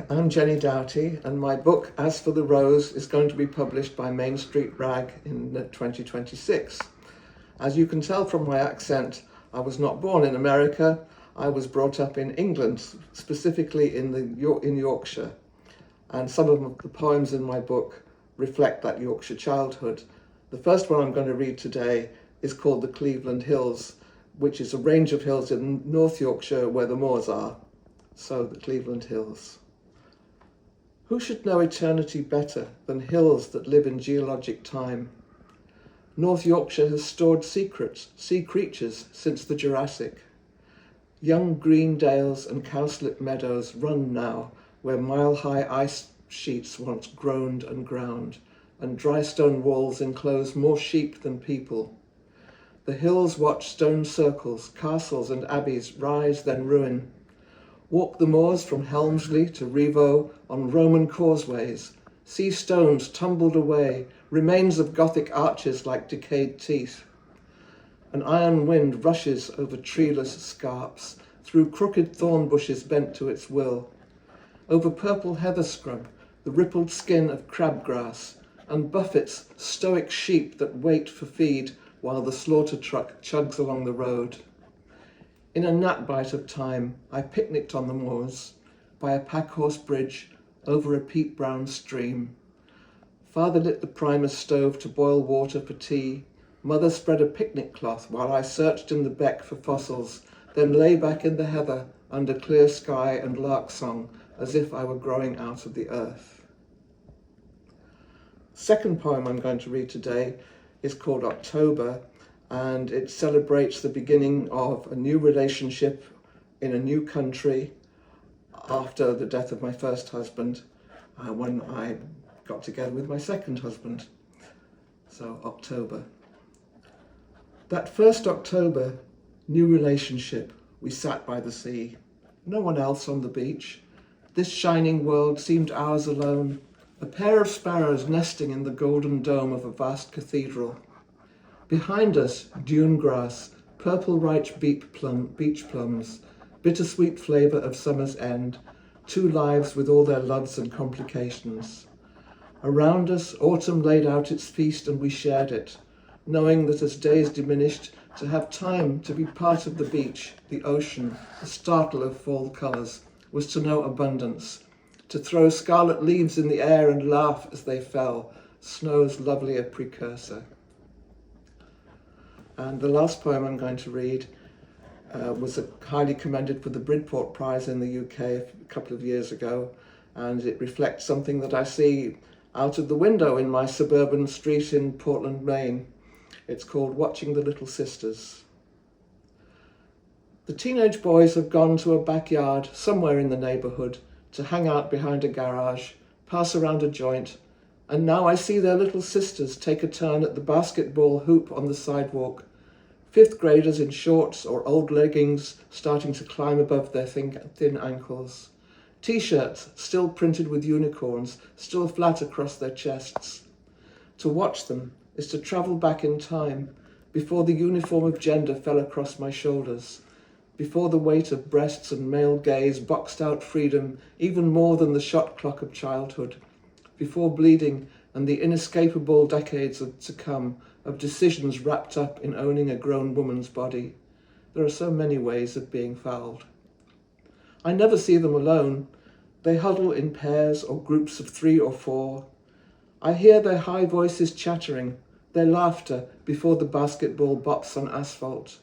I'm Jenny Doughty, and my book, As for the Rose, is going to be published by Main Street Rag in 2026. As you can tell from my accent, I was not born in America. I was brought up in England, specifically in Yorkshire. And some of the poems in my book reflect that Yorkshire childhood. The first one I'm going to read today is called The Cleveland Hills, which is a range of hills in North Yorkshire where the moors are. So, the Cleveland Hills. Who should know eternity better than hills that live in geologic time? North Yorkshire has stored secrets, sea creatures since the Jurassic. Young green dales and cowslip meadows run now where mile-high ice sheets once groaned and ground, and dry stone walls enclose more sheep than people. The hills watch stone circles, castles and abbeys rise then ruin. Walk the moors from Helmsley to Revo on Roman causeways, see stones tumbled away, remains of Gothic arches like decayed teeth. An iron wind rushes over treeless scarps, through crooked thorn bushes bent to its will, over purple heather scrub, the rippled skin of crabgrass, and buffets stoic sheep that wait for feed while the slaughter truck chugs along the road. In a gnatbite of time, I picnicked on the moors, by a packhorse bridge, over a peat-brown stream. Father lit the primus stove to boil water for tea. Mother spread a picnic cloth while I searched in the beck for fossils, then lay back in the heather under clear sky and lark song, as if I were growing out of the earth. The second poem I'm going to read today is called October, and it celebrates the beginning of a new relationship in a new country after the death of my first husband, when I got together with my second husband. So, October. That first October, new relationship, we sat by the sea. No one else on the beach. This shining world seemed ours alone, a pair of sparrows nesting in the golden dome of a vast cathedral. Behind us, dune grass, purple ripe beach plums, bittersweet flavour of summer's end, two lives with all their loves and complications. Around us, autumn laid out its feast and we shared it, knowing that as days diminished, to have time to be part of the beach, the ocean, the startle of fall colours, was to know abundance, to throw scarlet leaves in the air and laugh as they fell, snow's lovelier precursor. And the last poem I'm going to read was highly commended for the Bridport Prize in the UK a couple of years ago, and it reflects something that I see out of the window in my suburban street in Portland, Maine. It's called Watching the Little Sisters. The teenage boys have gone to a backyard somewhere in the neighbourhood to hang out behind a garage, pass around a joint, and now I see their little sisters take a turn at the basketball hoop on the sidewalk, fifth graders in shorts or old leggings starting to climb above their thin ankles, t-shirts still printed with unicorns, still flat across their chests. To watch them is to travel back in time, before the uniform of gender fell across my shoulders, before the weight of breasts and male gaze boxed out freedom even more than the shot clock of childhood, before bleeding and the inescapable decades to come of decisions wrapped up in owning a grown woman's body. There are so many ways of being fouled. I never see them alone. They huddle in pairs or groups of 3 or 4. I hear their high voices chattering, their laughter before the basketball bops on asphalt.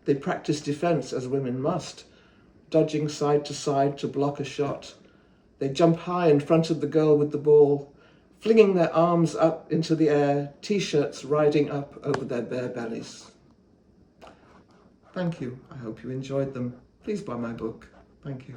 They practice defense as women must, dodging side to side to block a shot. They jump high in front of the girl with the ball, flinging their arms up into the air, t-shirts riding up over their bare bellies. Thank you. I hope you enjoyed them. Please buy my book. Thank you.